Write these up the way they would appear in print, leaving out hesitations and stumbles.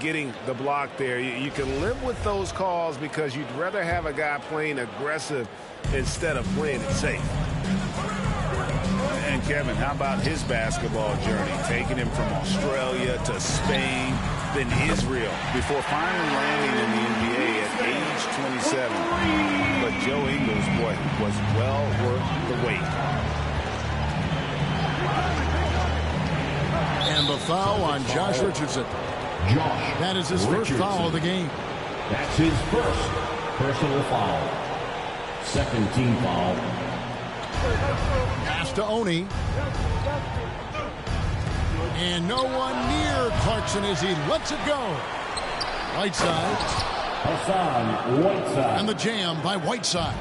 getting the block there. You can live with those calls because you'd rather have a guy playing aggressive instead of playing it safe. And Kevin, how about his basketball journey? Taking him from Australia to Spain, then Israel, before finally landing in the NBA at age 27. But Joe Ingles, boy, was well worth the wait. And the foul on Josh Richardson. That is his first foul of the game. That's his first personal foul. Second team foul. Pass to Oni. And no one near Clarkson as he lets it go. Whiteside. Hassan Whiteside. And the jam by Whiteside.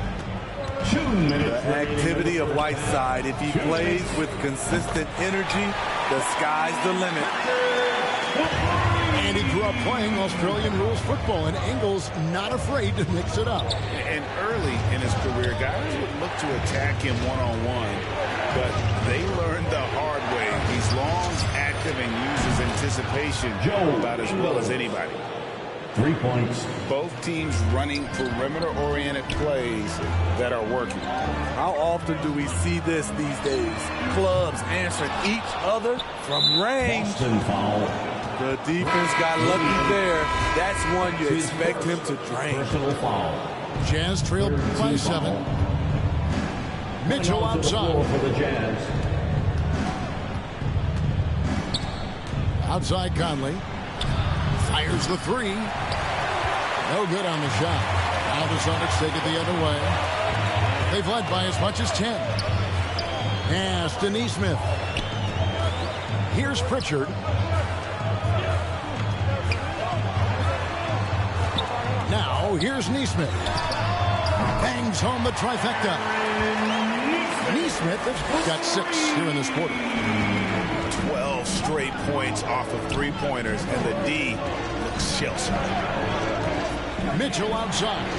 2 minutes. The activity of Whiteside, if he plays with consistent energy, the sky's the limit. And he grew up playing Australian rules football, and Ingles not afraid to mix it up. And early in his career, guys would look to attack him one-on-one, but they learned the hard way. He's long, active, and uses anticipation about as well as anybody. 3 points. Both teams running perimeter-oriented plays that are working. How often do we see this these days? Clubs answering each other from range. Boston foul. The defense got lucky there. That's one you expect him to drain. Personal foul. Jazz trailed by 7. Mitchell outside. For the Jazz. Outside Conley. Fires the 3. No good on the shot. Now the Celtics take it the other way. They've led by as much as 10. Pass to Neesmith. Here's Pritchard. Now here's Neesmith. Bangs home the trifecta. Neesmith has got 6 here in this quarter. 12 straight points off of three-pointers, and the D looks shell-shocked. Mitchell outside.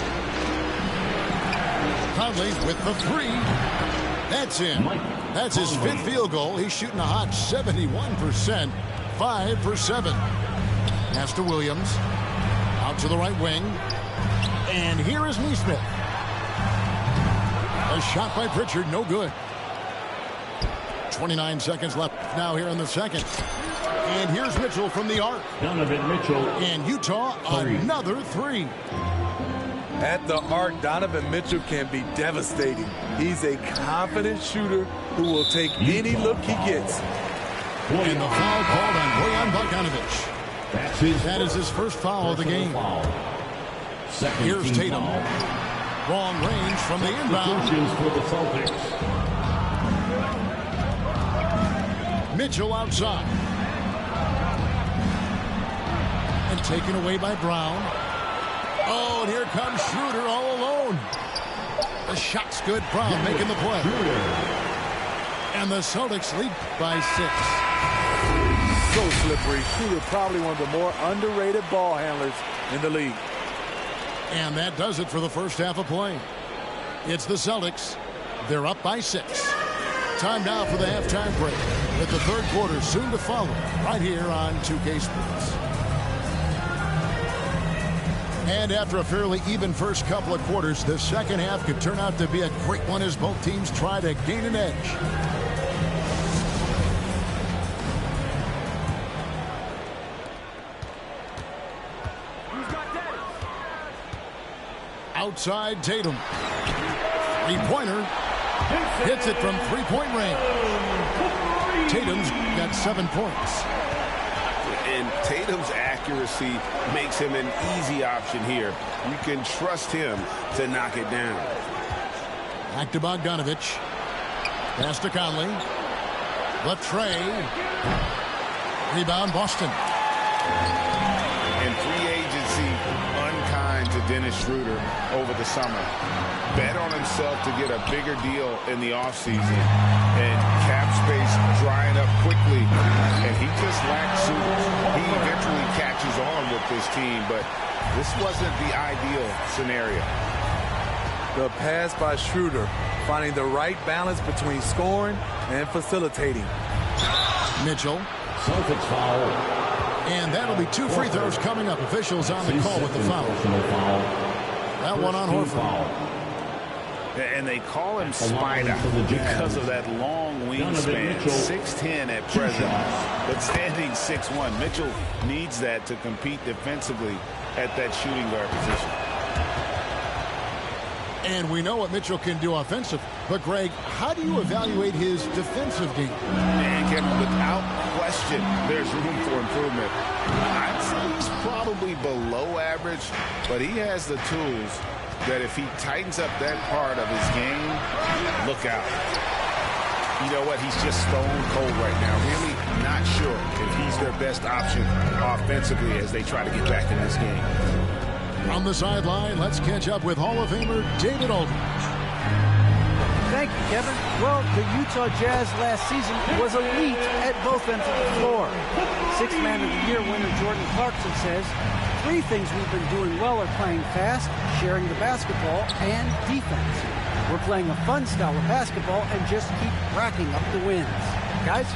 Conley with the 3. That's in. That's his 5th field goal. He's shooting a hot 71%. 5 for 7. Pass to Williams. Out to the right wing. And here is Neesmith. A shot by Pritchard, no good. 29 seconds left now here in the second. And here's Mitchell from the arc. Donovan Mitchell. And Utah, another 3. At the arc, Donovan Mitchell can be devastating. He's a confident shooter who will take any look he gets. And the foul called on Bojan Bogdanovic. That is his first foul of the game. Here's Tatum. Wrong range from the inbound. For the Celtics. Mitchell outside. And taken away by Brown. Oh, and here comes Schroeder all alone. The shot's good. Brown making the play. And the Celtics lead by 6. So slippery. Schroeder probably one of the more underrated ball handlers in the league. And that does it for the first half of play. It's the Celtics. They're up by 6. Time now for the halftime break, with the third quarter soon to follow right here on 2K Sports. And after a fairly even first couple of quarters, the second half could turn out to be a great one as both teams try to gain an edge. Outside Tatum. Three-pointer. Hits it from three-point range. Tatum's got 7 points. And Tatum's accuracy makes him an easy option here. You can trust him to knock it down. Back to Bogdanovic. Pass to Conley. The tray. Rebound Boston. And free agency unkind to Dennis Schroeder over the summer. Bet on himself to get a bigger deal in the offseason. And cap space drying up quickly. And he just lacked shooters. He eventually catches on with this team, but this wasn't the ideal scenario. The pass by Schroeder, finding the right balance between scoring and facilitating. Mitchell. Celtics foul. And that'll be 2 free throws coming up. Officials on the call with the foul. That one on Horford. And they call him Spider because of that long wingspan, 6'10" at present, but standing 6'1". Mitchell needs that to compete defensively at that shooting guard position. And we know what Mitchell can do offensively. But, Greg, how do you evaluate his defensive game? And Kevin, without question, there's room for improvement. I'd say he's probably below average, but he has the tools that if he tightens up that part of his game, look out. You know what? He's just stone cold right now. Really not sure if he's their best option offensively as they try to get back in this game. On the sideline, let's catch up with Hall of Famer David Aldridge. Thank you, Kevin. Well, the Utah Jazz last season was elite at both ends of the floor. Sixth Man of the Year winner Jordan Clarkson says, 3 things we've been doing well are playing fast, sharing the basketball, and defense. We're playing a fun style of basketball and just keep racking up the wins. Guys?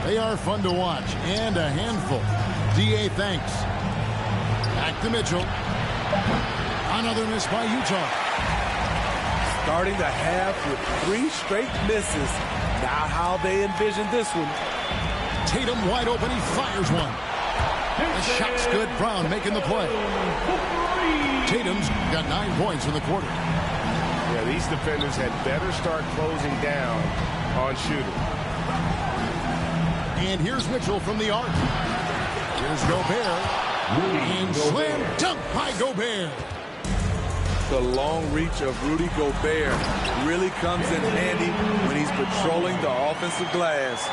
They are fun to watch and a handful. D.A. thanks. Back to Mitchell. Another miss by Utah. Starting the half with 3 straight misses. Not how they envisioned this one. Tatum wide open. He fires one. The shot's good. Brown making the play. Tatum's got 9 points in the quarter. Yeah, these defenders had better start closing down on shooting. And here's Mitchell from the arc. Here's Gobert. And slam dunk by Gobert. The long reach of Rudy Gobert really comes in handy when he's patrolling the offensive glass.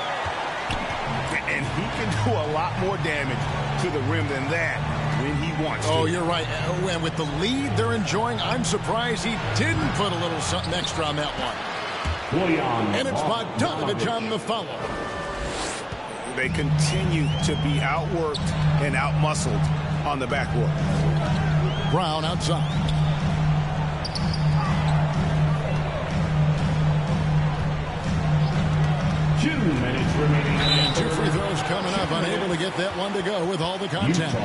And he can do a lot more damage to the rim than that when he wants to. Oh, you're right. And with the lead they're enjoying, I'm surprised he didn't put a little something extra on that one. And it's Bogdanovich on the follow. They continue to be outworked and outmuscled on the backcourt. Brown outside. And 2 free throws coming up. Unable to get that one to go with all the contact.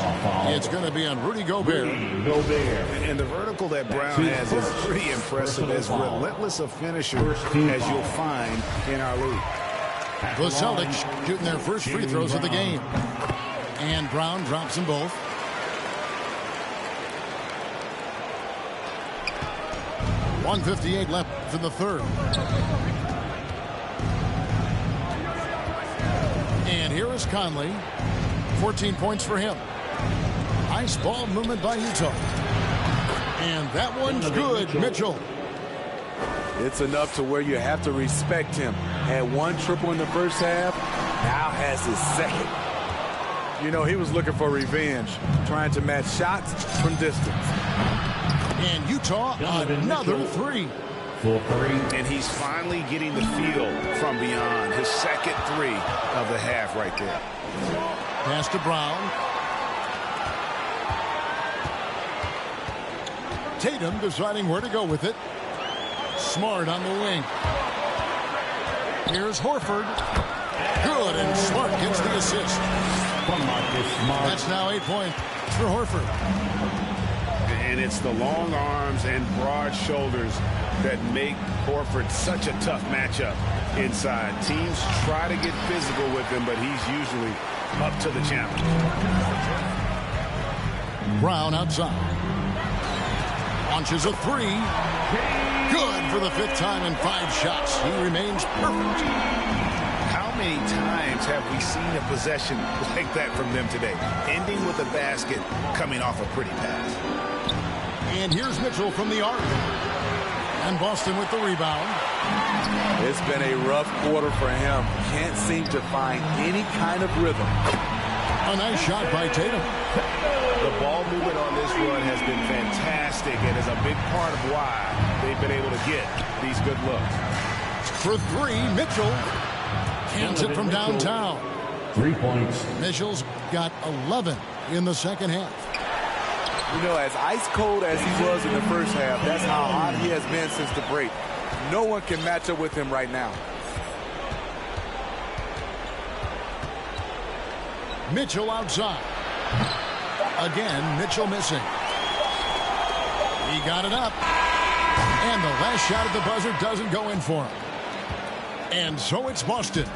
It's going to be on Rudy Gobert. And the vertical that Brown has is pretty impressive. As relentless a finisher as you'll find in our league. The Celtics shooting their first free throws of the game. And Brown drops them both. .158 left in the third. And here is Conley. 14 points for him. Nice ball movement by Utah. And that one's good, Mitchell. It's enough to where you have to respect him. Had 1 triple in the first half, now has his second. You know, he was looking for revenge, trying to match shots from distance. And Utah, another 3. And he's finally getting the feel from beyond. His second 3 of the half right there. Pass to Brown. Tatum deciding where to go with it. Smart on the wing. Here's Horford. Good, and Smart gets the assist. That's now 8 points for Horford. And it's the long arms and broad shoulders that make Horford such a tough matchup inside. Teams try to get physical with him, but he's usually up to the challenge. Brown outside. Launches a 3. Good for the 5th time in 5 shots. He remains perfect. How many times have we seen a possession like that from them today? Ending with a basket, coming off a pretty pass. And here's Mitchell from the arc. And Boston with the rebound. It's been a rough quarter for him. Can't seem to find any kind of rhythm. A nice shot by Tatum. The ball movement on this run has been fantastic and is a big part of why they've been able to get these good looks. For 3, Mitchell cans it from downtown. 3 points. Mitchell's got 11 in the second half. You know, as ice cold as he was in the first half, that's how hot he has been since the break. No one can match up with him right now. Mitchell outside. Again, Mitchell missing. He got it up. And the last shot at the buzzer doesn't go in for him. And so it's Boston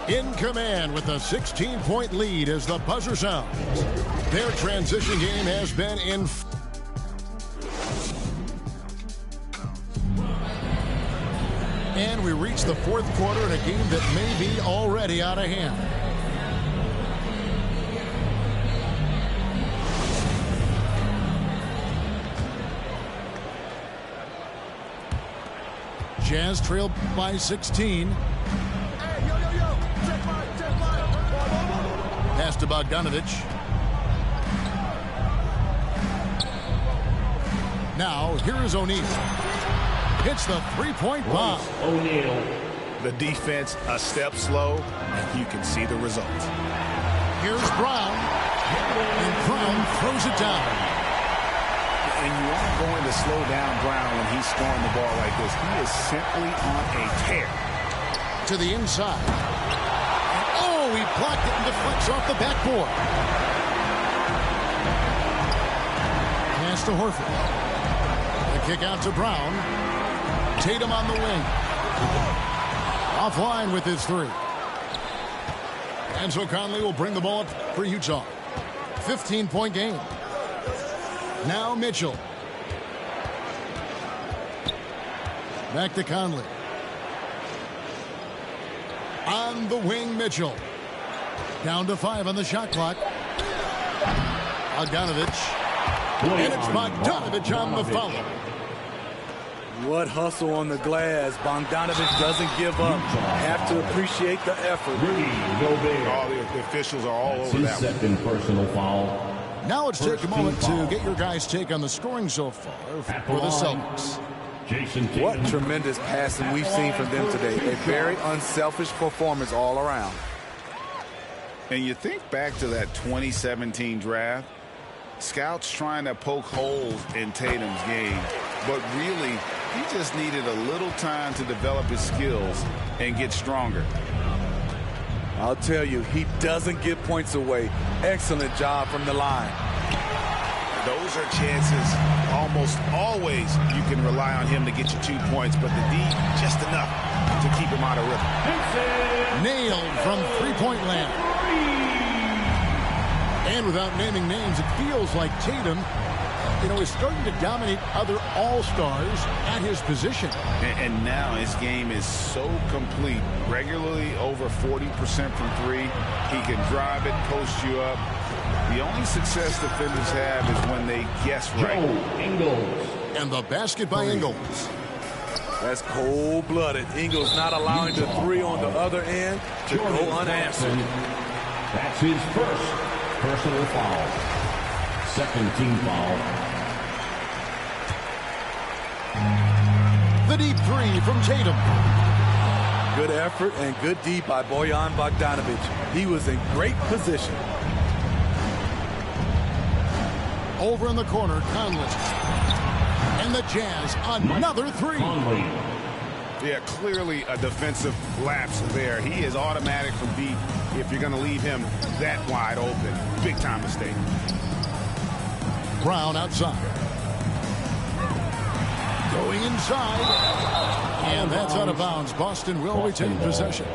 in command with a 16-point lead as the buzzer sounds. Their transition game has been in. And we reach the fourth quarter in a game that may be already out of hand. Jazz trailed by 16. Pass to Bogdanovich. Now, here is O'Neal. Hits the three-point bomb. O'Neal. The defense a step slow, and you can see the result. Here's Brown. And Brown throws it down. And you aren't going to slow down Brown when he's scoring the ball like this. He is simply on a tear. To the inside. And oh, he blocked it and deflects off the backboard. Pass to Horford. The kick out to Brown. Tatum on the wing. Offline with his three. And so Conley will bring the ball up for Utah. 15-point game. Now Mitchell. Back to Conley. On the wing, Mitchell. Down to 5 on the shot clock. Bogdanovich. And it's Bogdanovich on the follow. What hustle on the glass. Bogdanovich doesn't give up. Have to appreciate the effort. All the officials are all over that one. Second personal foul. Now let's take a moment to get your guys' take on the scoring so far for the Celtics. What tremendous passing we've seen from them today. A very unselfish performance all around. And you think back to that 2017 draft, scouts trying to poke holes in Tatum's game, but really he just needed a little time to develop his skills and get stronger. I'll tell you, he doesn't give points away. Excellent job from the line. Those are chances almost always you can rely on him to get you 2 points, but the D just enough to keep him out of rhythm. Nailed from three-point land. And without naming names, it feels like Tatum, is starting to dominate other all-stars at his position. And now his game is so complete. Regularly over 40% from three. He can drive it, post you up. The only success defenders have is when they guess right. Ingles. And the basket by Ingles. That's cold-blooded. Ingles not allowing the three on the other end to go unanswered. That's his first personal foul. Second team foul. The deep three from Tatum. Good effort and good D by Bojan Bogdanovich. He was in great position. Over in the corner, Conley. And the Jazz, another three. Yeah, clearly a defensive lapse there. He is automatic from deep if you're going to leave him that wide open. Big time mistake. Brown outside. Going inside. And that's out of bounds. Boston will retain possession.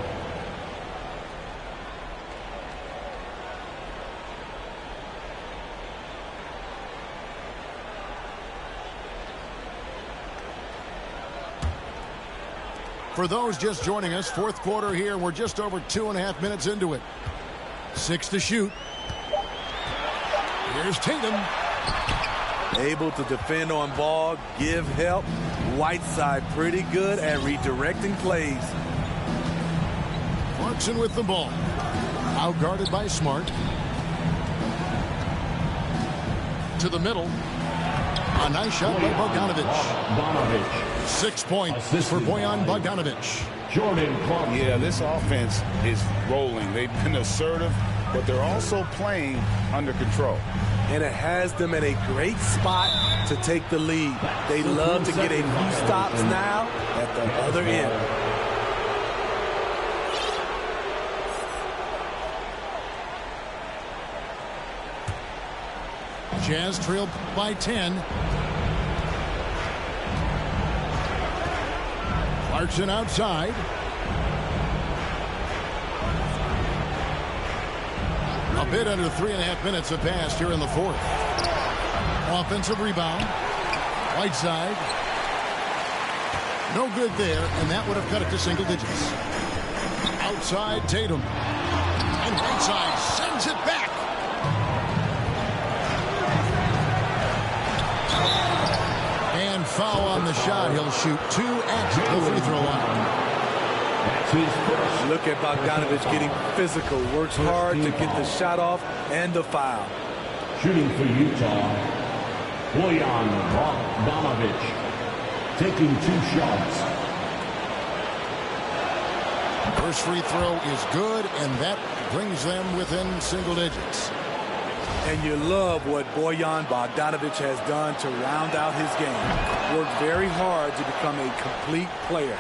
For those just joining us, fourth quarter here. We're just over 2.5 minutes into it. 6 to shoot. Here's Tatum. Able to defend on ball, give help. Whiteside pretty good at redirecting plays. Clarkson with the ball. Out guarded by Smart. To the middle. A nice shot by Bogdanovich. 6 points for Bojan Bogdanovich. Jordan Clarkson. Yeah, this offense is rolling. They've been assertive, but they're also playing under control. And it has them in a great spot to take the lead. They love to get a few stops now at the other end. Jazz trail by 10. Clarkson outside. A bit under 3.5 minutes have passed here in the fourth. Offensive rebound. Whiteside. No good there, and that would have cut it to single digits. Outside Tatum. And Whiteside sends it back. And foul on the shot. He'll shoot 2 at the free throw line. Look at Bogdanovich getting physical. Works hard to get the shot off and the foul. Shooting for Utah, Bojan Bogdanovic, taking 2 shots. First free throw is good, and that brings them within single digits. And you love what Bojan Bogdanovic has done to round out his game. Worked very hard to become a complete player.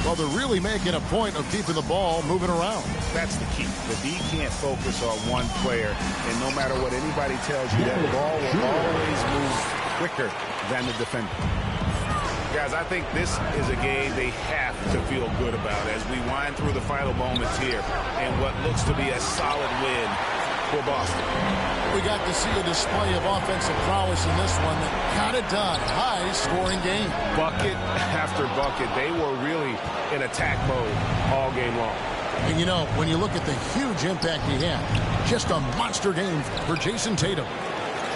Well, they're really making a point of keeping the ball moving around. That's the key. The D can't focus on one player, and no matter what anybody tells you, that ball will always move quicker than the defender. Guys, I think this is a game they have to feel good about as we wind through the final moments here and what looks to be a solid win for Boston. We got to see a display of offensive prowess in this one that got it done. High-scoring game. Bucket after bucket. They were really in attack mode all game long. And, you know, when you look at the huge impact he had, just a monster game for Jason Tatum.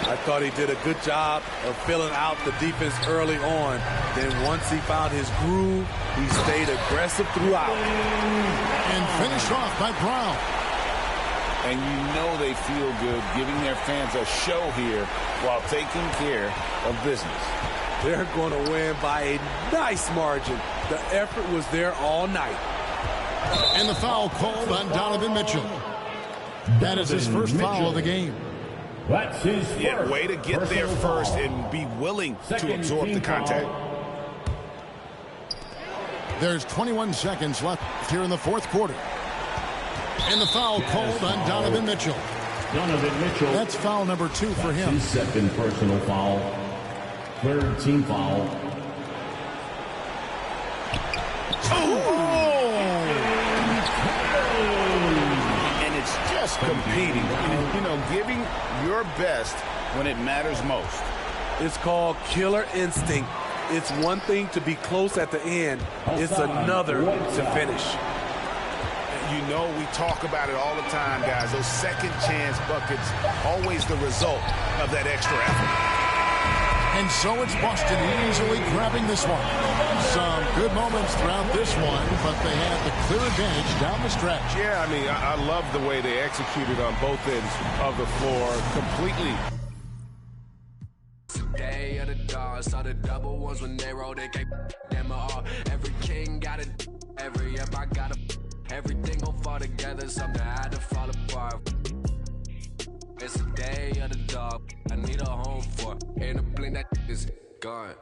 I thought he did a good job of filling out the defense early on. Then once he found his groove, he stayed aggressive throughout. And finished off by Brown. And you know they feel good giving their fans a show here while taking care of business. They're going to win by a nice margin. The effort was there all night. And the foul called on Donovan Mitchell. That is his first foul of the game. That's his first. Yeah, way to get there first and be willing to absorb the contact. There's 21 seconds left here in the fourth quarter. And the foul called on Donovan Mitchell. Donovan Mitchell. That's foul number 2 for him. His second personal foul. Third team foul. And it's just competing. You know, giving your best when it matters most. It's called killer instinct. It's one thing to be close at the end. It's another to finish. You know, we talk about it all the time, guys. Those second chance buckets, always the result of that extra effort. And so it's Boston easily grabbing this one. Some good moments throughout this one, but they have the clear advantage down the stretch. Yeah, I mean, I love the way they executed on both ends of the floor completely. Day of the dogs, saw the double ones when they rolled it. Them all. Every king got it. Every up I got a. Everything gon' fall together, something had to fall apart. It's a day of the dog, I need a home for. In a blink that is gone.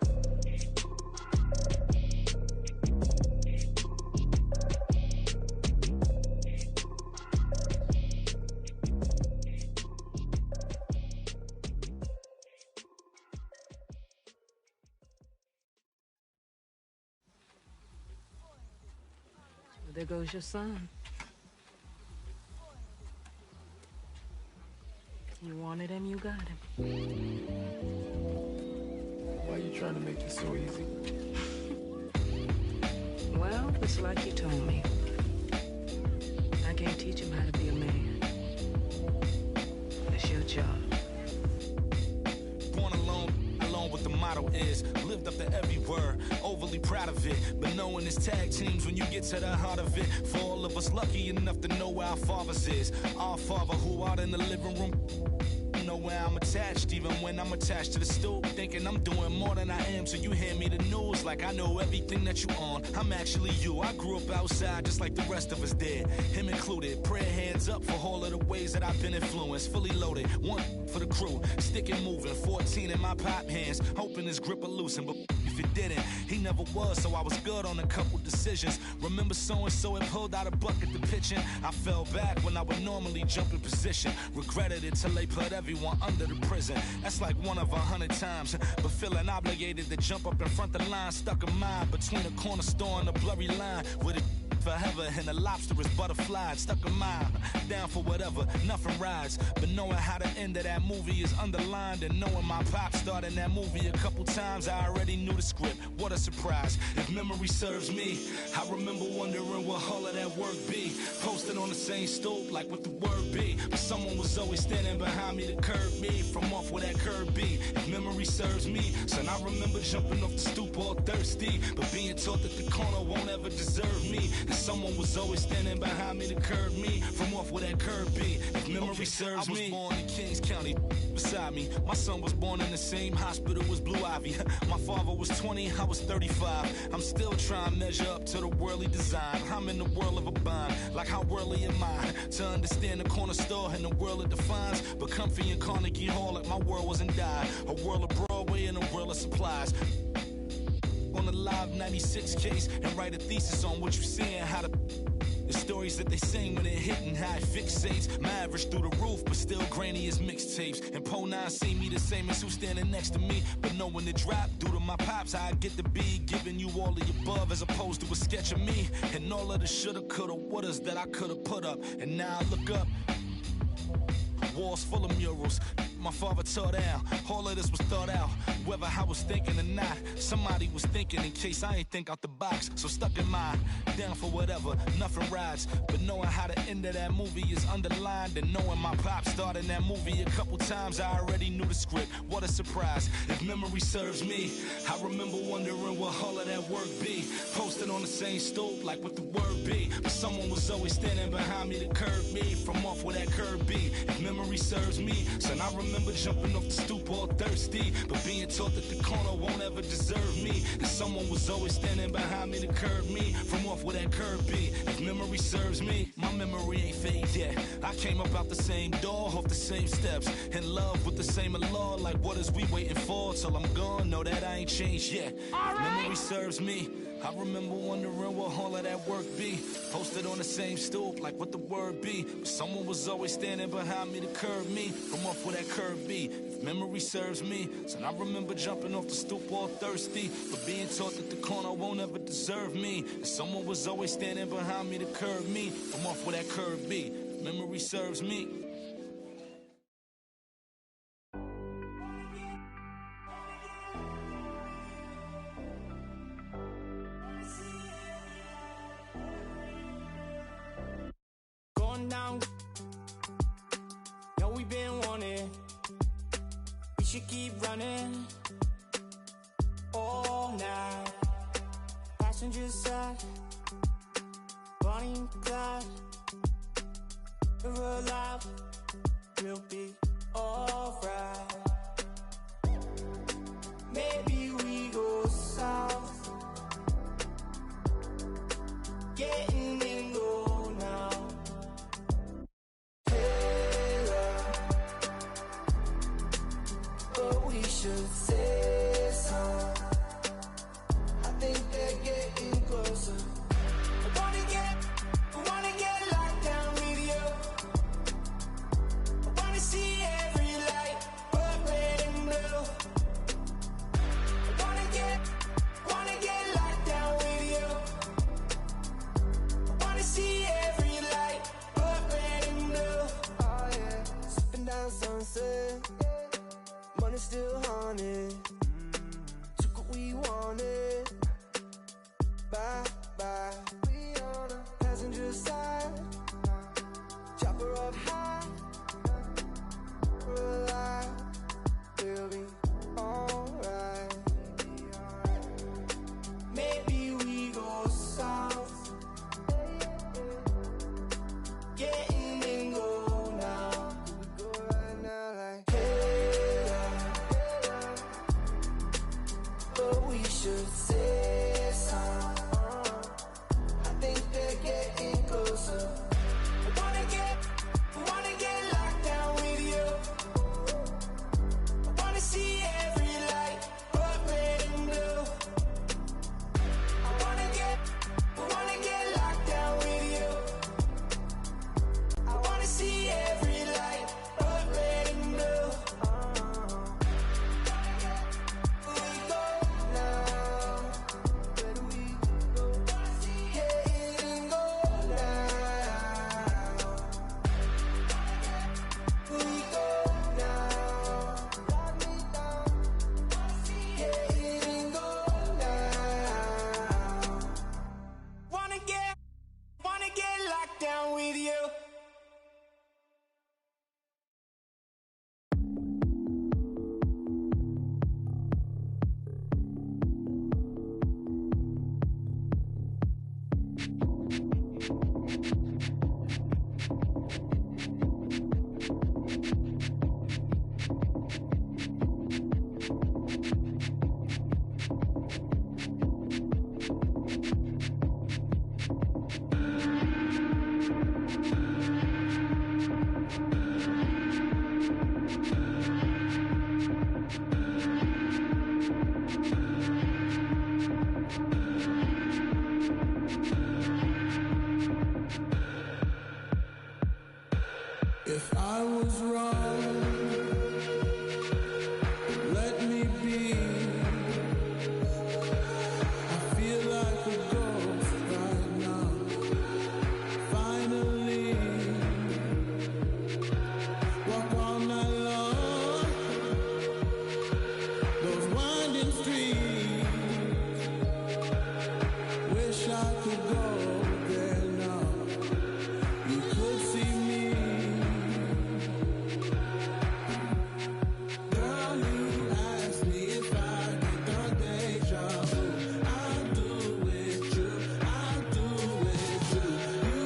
There goes your son. You wanted him, you got him. Why are you trying to make this so easy? Well, it's like you told me. I can't teach him how to be a man. It's your job. Born alone what the motto is. Lived up to every word, overly proud of it. But knowing it's tag teams when you get to the heart of it. For all of us lucky enough to know where our fathers is. Our father who out in the living room. Know where I'm attached, even when I'm attached to the stool. Thinking I'm doing more than I am, so you hand me the news like I know everything that you on. I'm actually you. I grew up outside just like the rest of us did, him included. Prayer hands up for all of the ways that I've been influenced. Fully loaded, one for the crew, stick and moving. 14 in my pop hands, hoping this grip will loosen. But if it didn't. He never was, so I was good on a couple decisions. Remember so-and-so had pulled out a bucket to pitching. I fell back when I would normally jump in position. Regretted it till they put everyone under the prison. That's like 1 of 100 times. But feeling obligated to jump up in front of the line, stuck a mind between a corner store and a blurry line. With it forever and the lobster is butterflied. Stuck a mile, down for whatever, nothing rides. But knowing how the end of that movie is underlined, and knowing my pop starred in that movie a couple times, I already knew the script. What a surprise. If memory serves me, I remember wondering what all of that work be. Posted on the same stoop like what the word be. But someone was always standing behind me to curb me from off where that curb be. If memory serves me, son, I remember jumping off the stoop all thirsty, but being taught that the corner won't ever deserve me. And someone was always standing behind me to curb me from off where that curb be. If memory serves me, I was born in Kings County beside me. My son was born in the same hospital as Blue Ivy. My father was 20, I was 35. I'm still trying to measure up to the worldly design. I'm in the world of a bind, like how worldly am I? To understand the corner store and the world it defines. But comfy in Carnegie Hall like my world wasn't die. A world of Broadway and a world of supplies. On the Live 96 case and write a thesis on what you see and how the stories that they sing when it hit and how it fixates. My average through the roof, but still grainy as mixtapes. And Po 9 see me the same as who's standing next to me. But knowing the drop due to my pops, how I get to be giving you all of the above as opposed to a sketch of me. And all of the shoulda, coulda, wouldas that I coulda put up. And now I look up, walls full of murals my father tore down. All of this was thought out, whether I was thinking or not. Somebody was thinking in case I ain't think out the box. So stuck in mind, down for whatever, nothing rides. But knowing how the end of that movie is underlined, and knowing my pop starred in that movie a couple times, I already knew the script. What a surprise. If memory serves me, I remember wondering what all of that work be. Posted on the same stoop like what the word be. But someone was always standing behind me to curb me from off where that curb be. If memory serves me, son, I remember jumping off the stoop all thirsty, but being taught that the corner won't ever deserve me. And someone was always standing behind me to curb me from off where that curb be. If memory serves me, my memory ain't fade yet. I came up out the same door, off the same steps, in love with the same law. Like what is we waiting for till I'm gone? Know that I ain't changed yet. If memory serves me, I remember wondering what all of that work be. Posted on the same stoop like what the word be. But someone was always standing behind me to curb me from off where that curb be. If memory serves me, son, I remember jumping off the stoop all thirsty, but being taught that the corner won't ever deserve me. And someone was always standing behind me to curb me from off where that curb be. If memory serves me. Down. Know we been wanting, we should keep running all night. Passenger side, Bonnie and Clyde, we're alive, we'll be alright. Maybe we go south, getting in low now. We should say so. I think they're getting closer. I wanna get locked down with you. I wanna see every light. If I was wrong, let me be. I feel like a ghost right now. Finally, walk all night long. Those winding streets. Wish I could go there now. You could see me. Girl, you asked me if I get the deja vu. I do with you, I do with you. You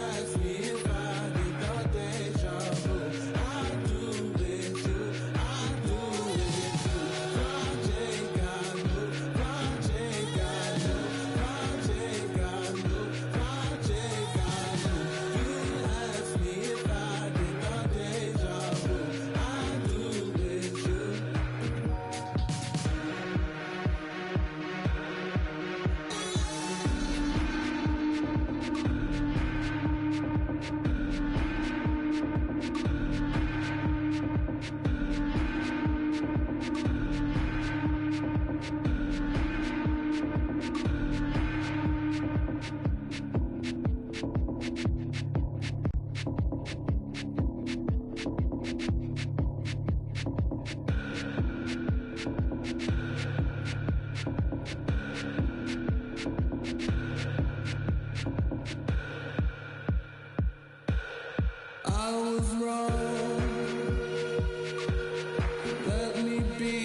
asked me if I get the deja vu. I do with you, I do with you. Project got new, project got new, project got new, project got new. You asked me if I get the deja vu. I do with you. I was wrong. Let me be.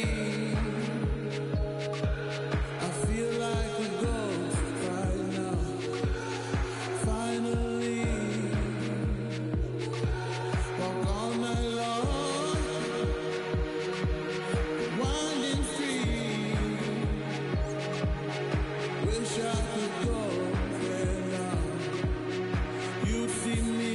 I feel like a ghost right now. Finally, walk all night long. Winding streets. Wish I could go there now. You'd see me.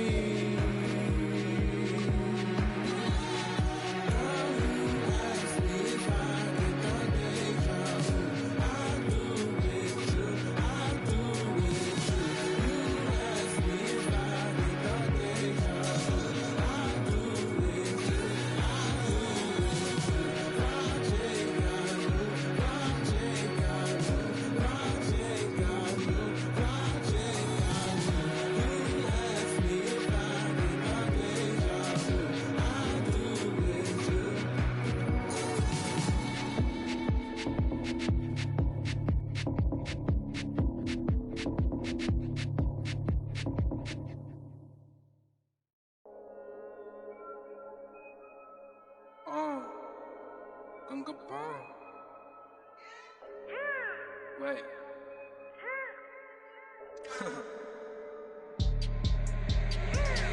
Gunga bomb. Wait.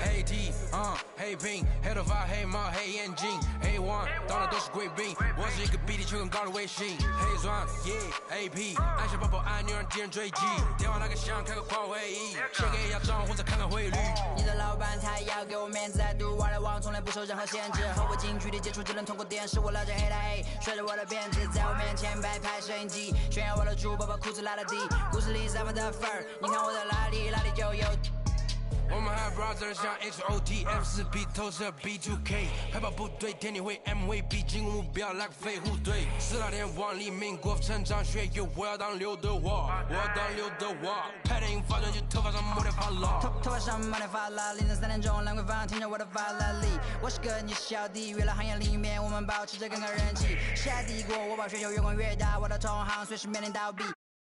Hey D，黑兵，黑头发，黑帽，黑眼镜，黑王，到的都是贵宾。我是一个比地球更高的卫星。黑钻，AP，按下抱抱按钮让敌人追击。电话那个响，开个跨会议，先给压账或者看看汇率。你的老板他要给我面子，在独玩的网从来不受任何限制。和我近距离接触只能通过电视，我拉着黑带 A， 甩着我的辫子，在我面前摆拍摄影机，炫耀我的珠宝，把裤子拉到底。故事里散发的粉儿，你看我的哪里就有。我们还 brother 像 XOT F4P 投射 B2K 海豹部队天地会 MVP 进攻目标来个飞虎队4大天王黎明国父成长学友我要当刘德华我要当刘德华拍电影发专辑头发上抹点发蜡头发上抹点发蜡凌晨3点钟兰桂坊听着我的发蜡力我是个你是小弟娱乐行业里面我们保持着更高人气下帝国我把雪球越滚越大我的同行随时面临倒闭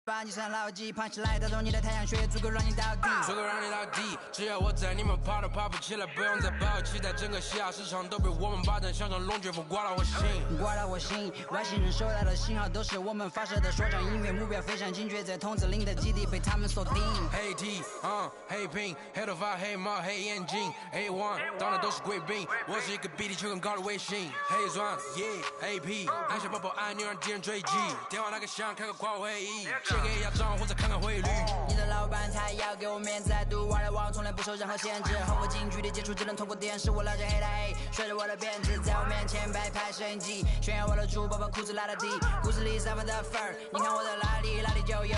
把你身牢记胖起来打中你的太阳穴足够让你倒地足够让你倒地只要我在你们跑都跑不起来不用再抱期待整个西亚市场都被我们霸占像场龙卷风刮到我心刮到我心外星人收到的信号都是我们发射的说唱音乐目标非常精确在筒子林的基地被他们锁定黑 T 黑瓶黑头发黑帽黑眼镜 A1 当的都是贵宾我是一个比地球更高的卫星黑钻 AP 按下抱抱按钮让敌人追击电话那个响开个跨会议先给压账或者看看汇率你的老板他要给我面子在独玩的网从来不受任何限制和我近距离接触只能通过电视我拉着黑带 A 甩着我的辫子在我面前摆拍摄影机炫耀我的珠宝把裤子拉到底故事里散发的粉儿你看我的哪里就有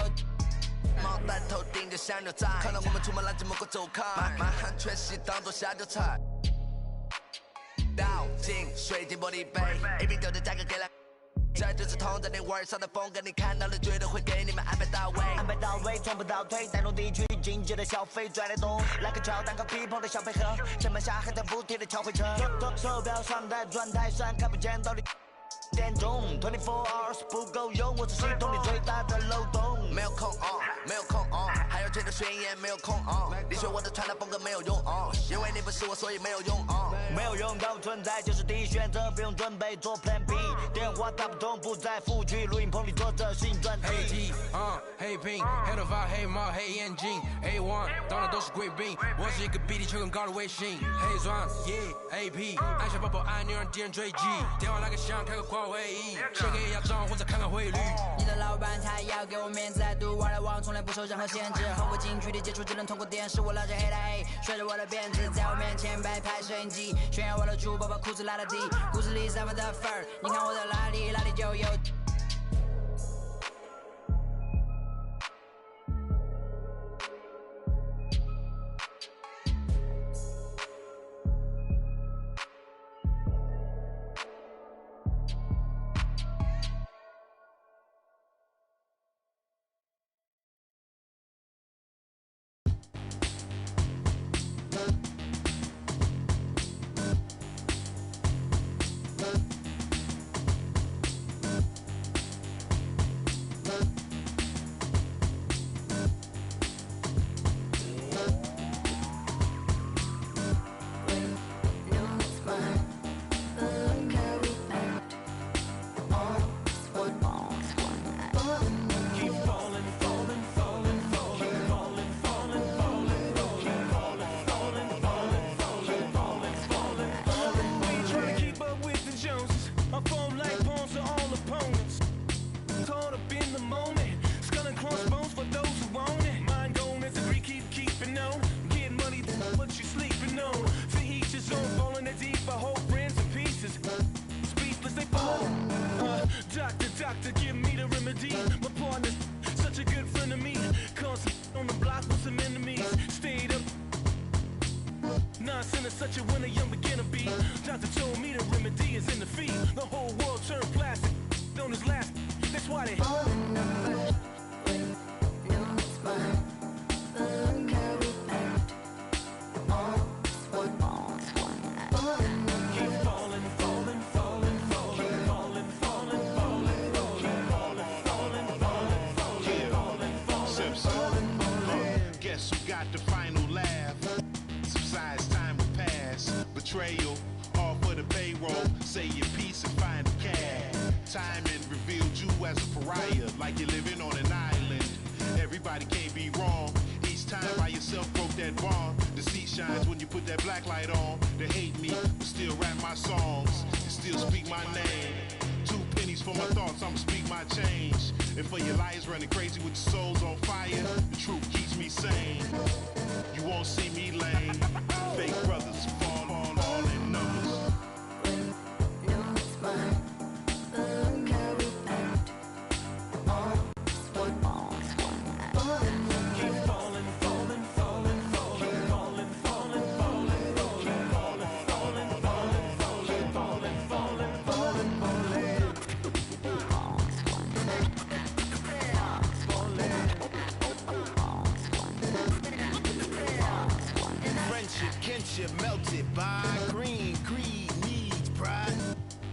毛蛋头顶着香牛仔看到我们出门拦着某个走开满汉全席当作下酒菜镜，水晶玻璃杯，一瓶酒的价格给了。这就是同在你味儿上的风格，你看到了绝对会给你们安排到位，安排到位，从不倒退，带动地区经济的消费，拽得动，来个跳蛋和皮蓬的小配合，城门下还在补贴的敲回车，手表上的转台虽然看不见到底。点钟24 hours 不够用，我是系统里最大的漏洞。没有空没有空还有钱的宣言没有空你学我的穿搭风格没有用因为你不是我，所以没有用没有用到存在就是第一选择，不用准备做 Plan B。电话打不通，不在副局，录音棚里做着新专辑。黑 T 黑屏，黑头发黑毛黑眼睛 A1 当然都是贵宾，我是一个比地球更高的卫星。黑钻 AP 按下宝宝按钮让敌人追击，电话那个响开个跨会议，先给压账或者看看汇率。你的老板他要给我面子，I do what I want，从来不受任何限制。和我近距离接触只能通过电视，我拉着黑的 A， 甩着我的辫子，在我面前摆拍摄影机，炫耀我的珠宝，把裤子拉到底，故事里散发的粉儿，你看我的哪里就有。Doctor, give me the remedy. My partner's such a good friend of me. Constant on the block with some enemies. Stayed up. Nonsense is such a winner, young beginner be. Doctor told me the remedy is in the feet. The whole world turned plastic. On his last. That's why they. All the numbers, no, it's mine. Look how we act. All is what all is one. All the numbers. Keep falling, falling, falling, falling, falling, falling, falling. Guess who got the final laugh? Subsides, time will pass. Betrayal, all for the payroll. Say your piece and find the cash. Timing revealed you as a pariah, like you're living on an island. Everybody can't be wrong. Each time by yourself broke that bond. The seat shines when you put that black light on. They hate me, but still rap my songs and still speak my name. 2 pennies for my thoughts, I'ma speak my change. And for your liars running crazy with your souls on fire, the truth keeps me sane. You won't see me lame. Fake brothers fall all in numbers. No, it's mine. Look how we act. All is what all is one. All the numbers. Keep falling, falling, falling, falling, falling, falling, falling, falling, falling, falling, falling, falling, falling, falling, falling, falling. Friendship, kinship melted by green, greed, needs, pride,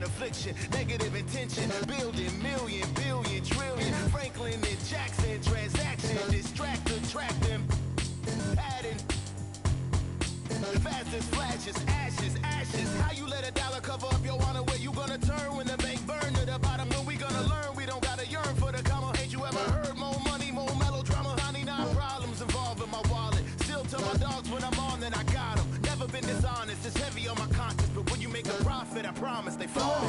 affliction, negative intention, building million, billion, trillion, Franklin and Jackson, transaction, distract, attract them, adding, fast as flashes, ashes, ashes. How you let $1 cover up your honor? Where you gonna turn when the bank burn to the bottom? When we gonna learn? We don't gotta yearn for the comma. Ain't you ever heard more money, more melodrama? 99 problems involved in my wallet. Still tell my dogs when I'm on, then I got them. Never been dishonest, it's heavy on my conscience. But when you make a profit, I promise they fall.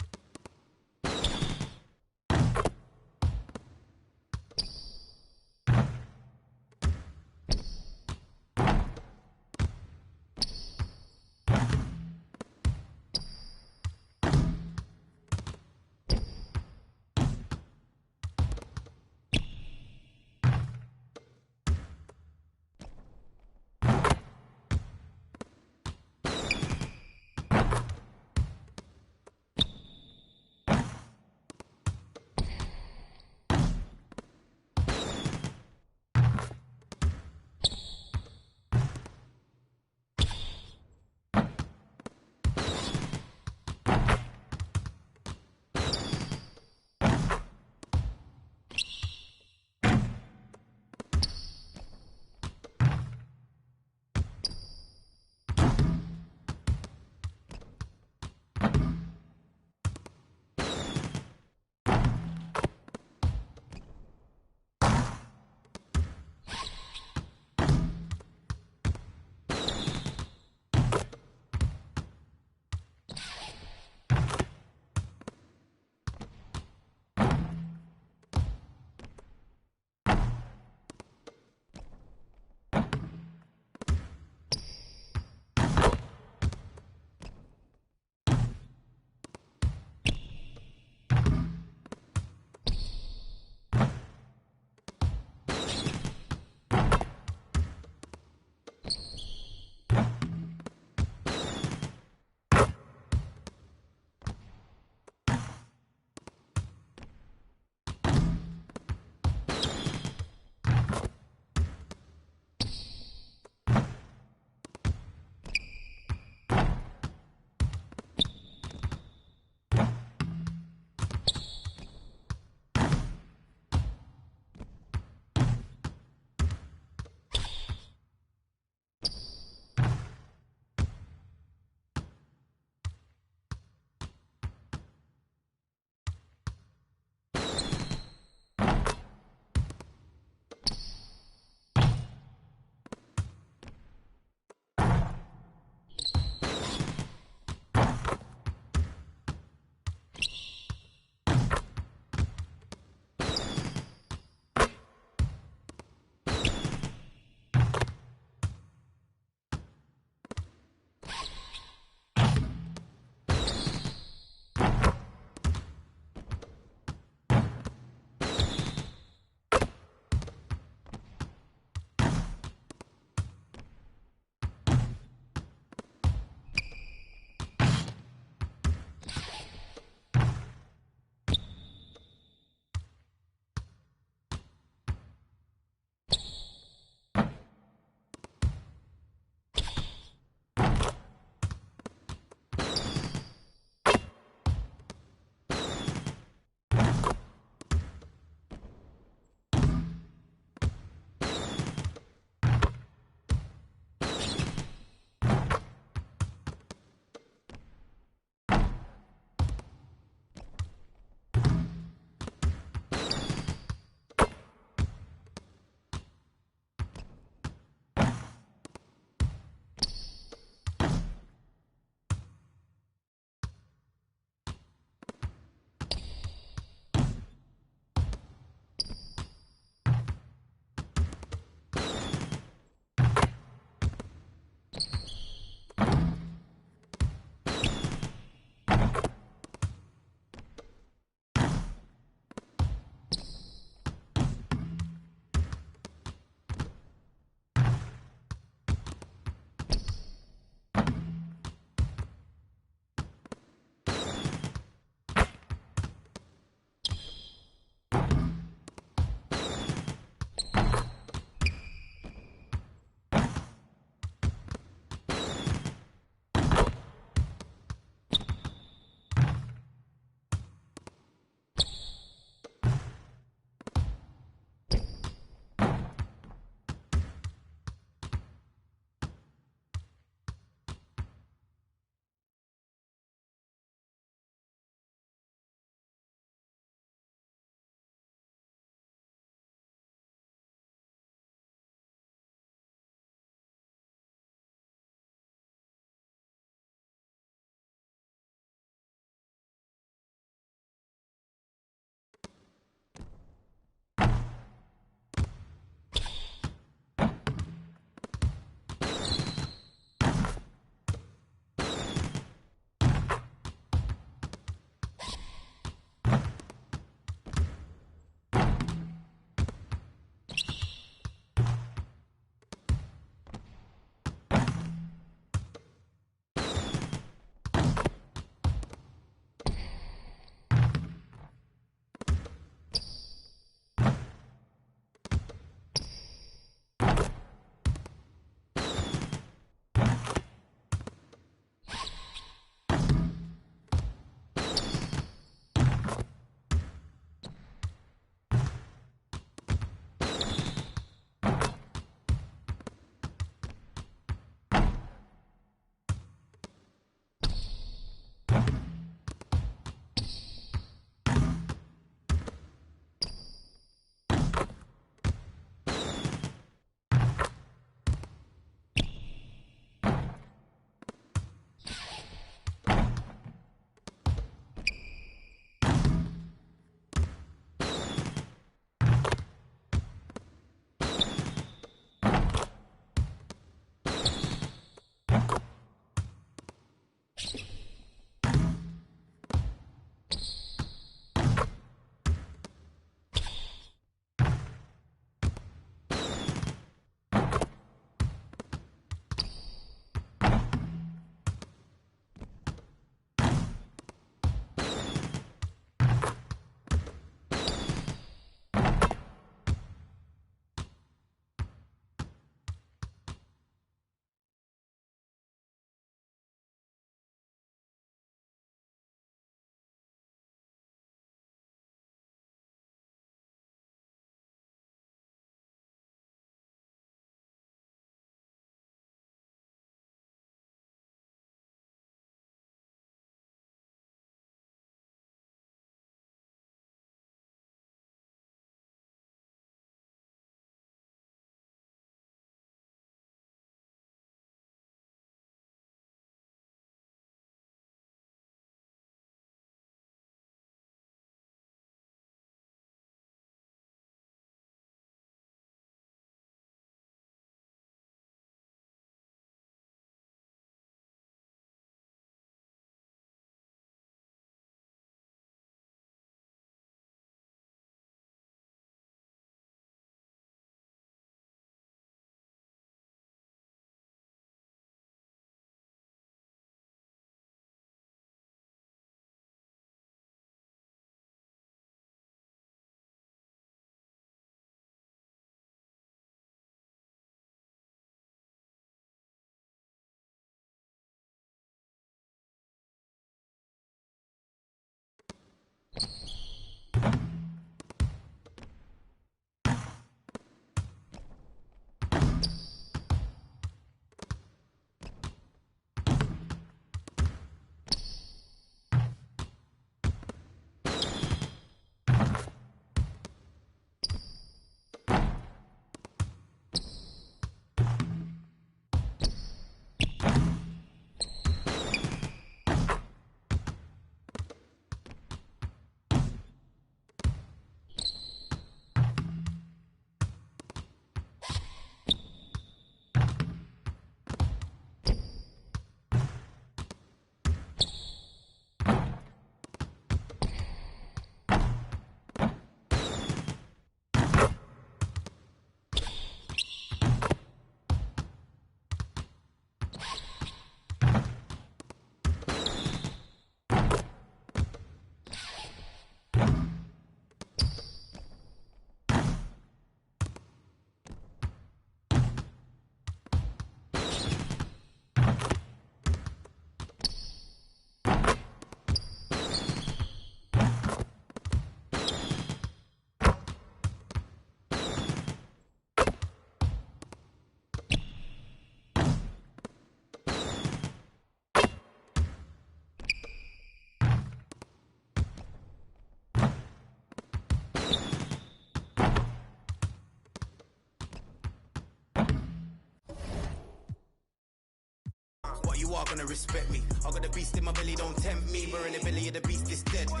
What you are gonna respect me? I got the beast in my belly, don't tempt me. We're in the belly of the beast, it's deadly.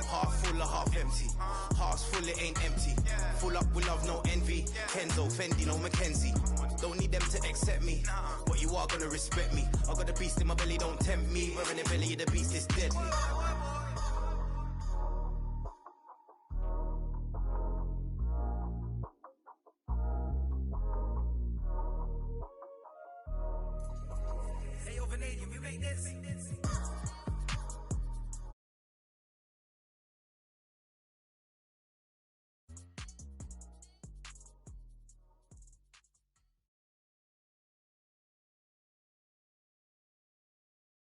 Half full or half empty. Heart's full, it ain't empty. Full up with love, no envy. Kenzo, Fendi, no Mackenzie. Don't need them to accept me. What you are gonna respect me? I got the beast in my belly, don't tempt me. We're in the belly of the beast, it's deadly.